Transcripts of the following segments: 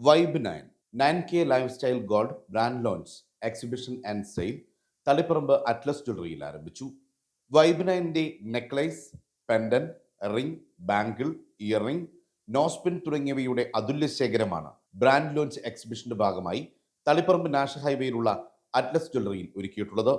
Vibe 9K lifestyle gold brand launch exhibition and sale Taliparamba Atlas ജ്വല്ലറിയിൽ ആരംഭിച്ചു. Vibe 9ന്റെ necklace, pendant, ring, bangle, earring, nose pin തുടങ്ങിയവയുടെ അതുല്യ ശേഖരമാണ് ബ്രാൻഡ് ലോഞ്ച് എക്സിബിഷന്റെ ഭാഗമായി തളിപ്പറമ്പ് നാഷണൽ ഹൈവേയിലുള്ള അറ്റ്ലസ് ജ്വല്ലറിയിൽ ഒരുക്കിയിട്ടുള്ളത്.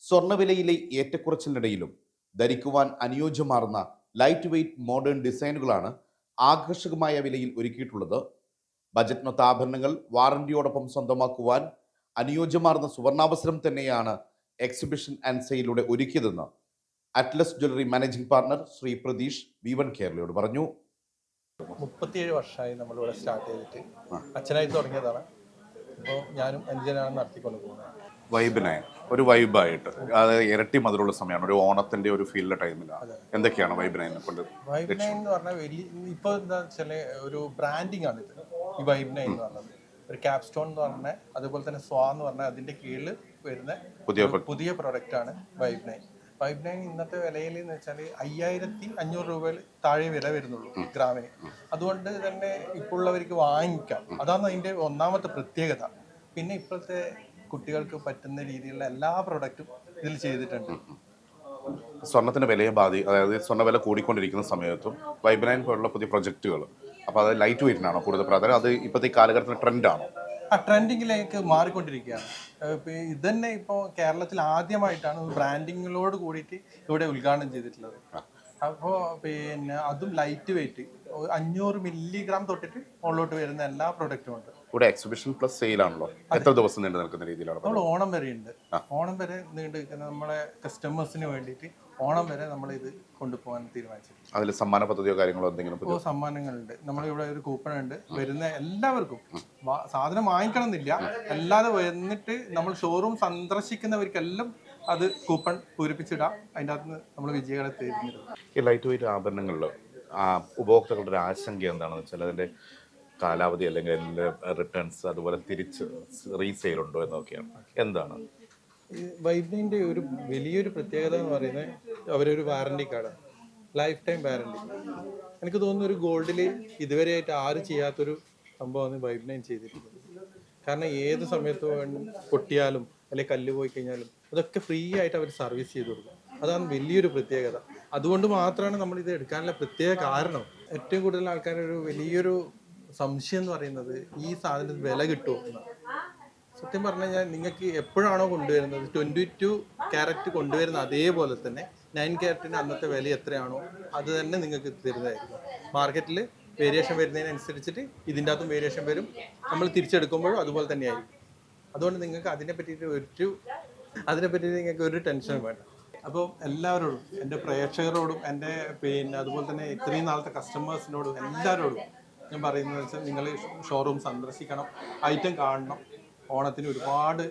സ്വർണ്ണവിലയിലെ ഏറ്റക്കുറച്ചിലിനിടയിലും ധരിക്കുവാൻ അനുയോജ്യമാർന്ന ലൈറ്റ് വെയ്റ്റ് മോഡേൺ ഡിസൈനുകളാണ് ആകർഷകമായ വിലയിൽ ഒരുക്കിയിട്ടുള്ളത്. ബജറ്റ് ആഭരണങ്ങൾ വാറന്റിയോടൊപ്പം സ്വന്തമാക്കുവാൻ അനുയോജ്യമാർന്ന സുവർണാവസരം തന്നെയാണ് എക്സിബിഷൻ ആൻഡ് സെയിലൂടെ ഒരുക്കിയതെന്ന് Atlas jewellery managing partner Shri Pratheesh V1 കേരളയോട് പറഞ്ഞു. 37 വർഷമായി നമ്മളിവിടെ സ്റ്റാർട്ട് ചെയ്തിട്ട് അച്ഛനായി തുടങ്ങിയതാണ്. അപ്പോൾ ഞാനും അനുജനാണ് നടത്തിക്കൊണ്ട് പോകുന്നത്. വൈബ് 9 ഒരു വൈബായിട്ട്, അതായത് ഇരട്ടി മധുരമുള്ള സമയമാണ്, ഒരു ഓണത്തിന്റെ ഒരു ഫീൽഡ് ടൈമിലാണ്. എന്തൊക്കെയാണ് വൈബ് 9 കൊണ്ട്? വൈബ് 9 എന്ന് പറഞ്ഞാൽ വലിയ ഇപ്പോൾ എന്താ വെച്ചാൽ ഒരു ബ്രാൻഡിങ് ആണ് ഇത്. ഈ വൈബ് 9 എന്ന് പറഞ്ഞത് ഒരു ക്യാപ്സ്റ്റോൺ എന്ന് പറഞ്ഞാൽ, അതുപോലെ തന്നെ സ്വാ എന്ന് പറഞ്ഞാൽ അതിന്റെ കീഴിൽ വരുന്ന പുതിയ പ്രൊഡക്റ്റ് ആണ് വൈബ് 9. വൈബ് 9 ഇന്നത്തെ വിലയിൽ എന്ന് വെച്ചാൽ 5500 രൂപയിൽ താഴെ വില വരുന്നുള്ളൂ ഗ്രാമിന്. അതുകൊണ്ട് തന്നെ ഇപ്പോൾ ഉള്ളവർക്ക് വാങ്ങിക്കാം. അതാണ് അതിന്റെ ഒന്നാമത്തെ പ്രത്യേകത. പിന്നെ ഇപ്പോഴത്തെ കുട്ടികൾക്ക് പറ്റുന്ന രീതിയിലുള്ള എല്ലാ പ്രൊഡക്റ്റും ഇതിൽ ചെയ്തിട്ടുണ്ട്. സ്വർണത്തിന്റെ വിലയെ അതായത് സ്വർണ്ണ വില കൂടിക്കൊണ്ടിരിക്കുന്ന സമയത്തും വൈബ് 9 പോലുള്ള പുതിയ പ്രൊജക്ടുകൾ, അപ്പോൾ അത് ലൈറ്റ് വെയിറ്റിനാണോ കൂടുതൽ പ്രാധാന്യം? അത് ഇപ്പോഴത്തെ കാലഘട്ടത്തിൽ ട്രെൻഡാണോ? ട്രെൻഡിങ്ങിലേക്ക് മാറിക്കൊണ്ടിരിക്കുകയാണ്. ഇത് തന്നെ ഇപ്പോൾ കേരളത്തിൽ ആദ്യമായിട്ടാണ് ബ്രാൻഡിങ്ങിനോട് കൂടിയിട്ട് ഇവിടെ ഉദ്ഘാടനം ചെയ്തിട്ടുള്ളത്. അപ്പോൾ പിന്നെ അതും ലൈറ്റ് വെയിറ്റ് 500 മില്ലിഗ്രാം തൊട്ടിട്ട് മുകളിലോട്ട് വരുന്ന എല്ലാ പ്രൊഡക്റ്റും ഉണ്ട്. ഇവിടെ എക്സിബിഷൻ പ്ലസ് സെയിൽ ആണല്ലോ. എത്ര ദിവസം നീണ്ടു നിൽക്കുന്ന രീതിയിലാണ്? നമ്മൾ ഓണം വരെ ഉണ്ട്. ഓണം വരെ നീണ്ടു നിൽക്കുന്ന നമ്മളെ കസ്റ്റമേഴ്സിന് വേണ്ടിയിട്ട് ഓണം വരെ നമ്മൾ ഇത് കൊണ്ടുപോകാൻ തീരുമാനിച്ചിട്ടുണ്ട്. അതിൽ സമ്മാന പദ്ധതിയോ കാര്യങ്ങളോ എന്തെങ്കിലും? സമ്മാനങ്ങളുണ്ട്. നമ്മളിവിടെ ഒരു കൂപ്പൺ ഉണ്ട്. വരുന്ന എല്ലാവർക്കും സാധനം വാങ്ങിക്കണം എന്നില്ല, അല്ലാതെ വന്നിട്ട് നമ്മൾ ഷോറൂം സന്ദർശിക്കുന്നവർക്കെല്ലാം അത് കൂപ്പൺ പൂരിപ്പിച്ചിടാം. അതിൻ്റെ അകത്ത് നമ്മൾ വിജയികളെ തിരഞ്ഞെടുക്കും. ഈ ലൈറ്റ് വെയിറ്റ് ആഭരണങ്ങളിൽ ഉപഭോക്താക്കളുടെ ഒരു ആശങ്ക എന്താണെന്ന് വെച്ചാൽ അതിൻ്റെ കാലാവധി അല്ലെങ്കിൽ റിട്ടേൺസ്, അതുപോലെ തിരിച്ച് റീസെയിൽ ഉണ്ടോ എന്നൊക്കെയാണ്. എന്താണ് ഈ വൈബ് 9ന്റെ ഒരു വലിയൊരു പ്രത്യേകത എന്ന് പറയുന്നത് അവരൊരു വാറണ്ടി കാർഡാണ്, ലൈഫ് ടൈം വാറണ്ടി. എനിക്ക് തോന്നുന്നു ഒരു ഗോൾഡിൽ ഇതുവരെയായിട്ട് ആരും ചെയ്യാത്തൊരു സംഭവമാണ് വൈബ് 9 ചെയ്തിരിക്കുന്നത്. കാരണം ഏത് സമയത്ത് പൊട്ടിയാലും അല്ലെങ്കിൽ കല്ല് പോയി കഴിഞ്ഞാലും അതൊക്കെ ഫ്രീ ആയിട്ട് അവർ സർവീസ് ചെയ്ത് കൊടുക്കും. അതാണ് വലിയൊരു പ്രത്യേകത. അതുകൊണ്ട് മാത്രമാണ് നമ്മൾ ഇത് എടുക്കാനുള്ള പ്രത്യേക കാരണം. ഏറ്റവും കൂടുതൽ ആൾക്കാരൊരു വലിയൊരു സംശയം എന്ന് പറയുന്നത് ഈ സാധനത്തിന് വില കിട്ടുമോ എന്നാണ്. സത്യം പറഞ്ഞു കഴിഞ്ഞാൽ നിങ്ങൾക്ക് എപ്പോഴാണോ കൊണ്ടുവരുന്നത് 22 ക്യാരറ്റ് കൊണ്ടുവരുന്ന അതേപോലെ തന്നെ 9 ക്യാരറ്റിന് അന്നത്തെ വില എത്രയാണോ അത് തന്നെ നിങ്ങൾക്ക് തരുന്നതായിരിക്കും. മാർക്കറ്റിൽ വേരിയേഷൻ വരുന്നതിനനുസരിച്ചിട്ട് ഇതിൻ്റെ അകത്തും വേരിയേഷൻ വരും. നമ്മൾ തിരിച്ചെടുക്കുമ്പോഴും അതുപോലെ തന്നെയായിരിക്കും. അതുകൊണ്ട് നിങ്ങൾക്ക് അതിനെപ്പറ്റി നിങ്ങൾക്ക് ഒരു ടെൻഷനും വേണ്ട. അപ്പോൾ എല്ലാവരോടും, എൻ്റെ പ്രേക്ഷകരോടും, എൻ്റെ അതുപോലെ തന്നെ ഇത്രയും നാളത്തെ കസ്റ്റമേഴ്സിനോടും എല്ലാവരോടും ഞാൻ പറയുന്നത് വെച്ചാൽ നിങ്ങൾ ഷോറൂം സന്ദർശിക്കണം, ഐറ്റം കാണണം. ഓണത്തിന് ഒരുപാട്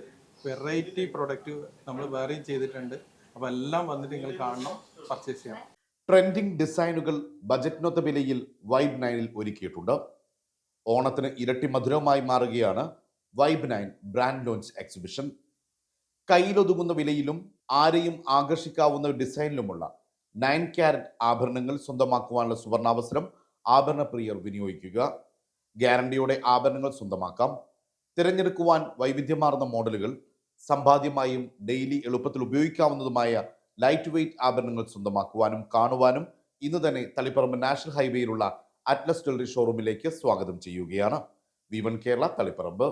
വെറൈറ്റി പ്രൊഡക്റ്റ് നമ്മൾ വേറെയും ചെയ്തിട്ടുണ്ട്. അപ്പോൾ എല്ലാം വന്നിട്ട് നിങ്ങൾ കാണണം, പർച്ചേസ് ചെയ്യണം. ട്രെൻഡിങ് ഡിസൈനുകൾ ബജറ്റിനൊത്ത വിലയിൽ വൈബ് 9ൽ ഒരുക്കിയിട്ടുണ്ട്. ഓണത്തിന് ഇരട്ടി മധുരമായി മാറുകയാണ് വൈബ് 9 ബ്രാൻഡ് ലോഞ്ച് എക്സിബിഷൻ. കയ്യിലൊതുങ്ങുന്ന വിലയിലും ആരെയും ആകർഷിക്കാവുന്ന ഡിസൈനിലുമുള്ള 9 ക്യാരറ്റ് ആഭരണങ്ങൾ സ്വന്തമാക്കുവാനുള്ള സുവർണാവസരം ആഭരണ പ്രിയർ വിനിയോഗിക്കുക. ഗ്യാരണ്ടിയോടെ ആഭരണങ്ങൾ സ്വന്തമാക്കാം. തിരഞ്ഞെടുക്കുവാൻ വൈവിധ്യമാർന്ന മോഡലുകൾ, സമ്പാദ്യമായും ഡെയിലി എളുപ്പത്തിൽ ഉപയോഗിക്കാവുന്നതുമായ ലൈറ്റ് വെയ്റ്റ് ആഭരണങ്ങൾ സ്വന്തമാക്കുവാനും കാണുവാനും ഇന്ന് തന്നെ തളിപ്പറമ്പ് നാഷണൽ ഹൈവേയിലുള്ള അറ്റ്ലസ് ജ്വല്ലറി ഷോറൂമിലേക്ക് സ്വാഗതം ചെയ്യുകയാണ്. V1 കേരള, തളിപ്പറമ്പ്.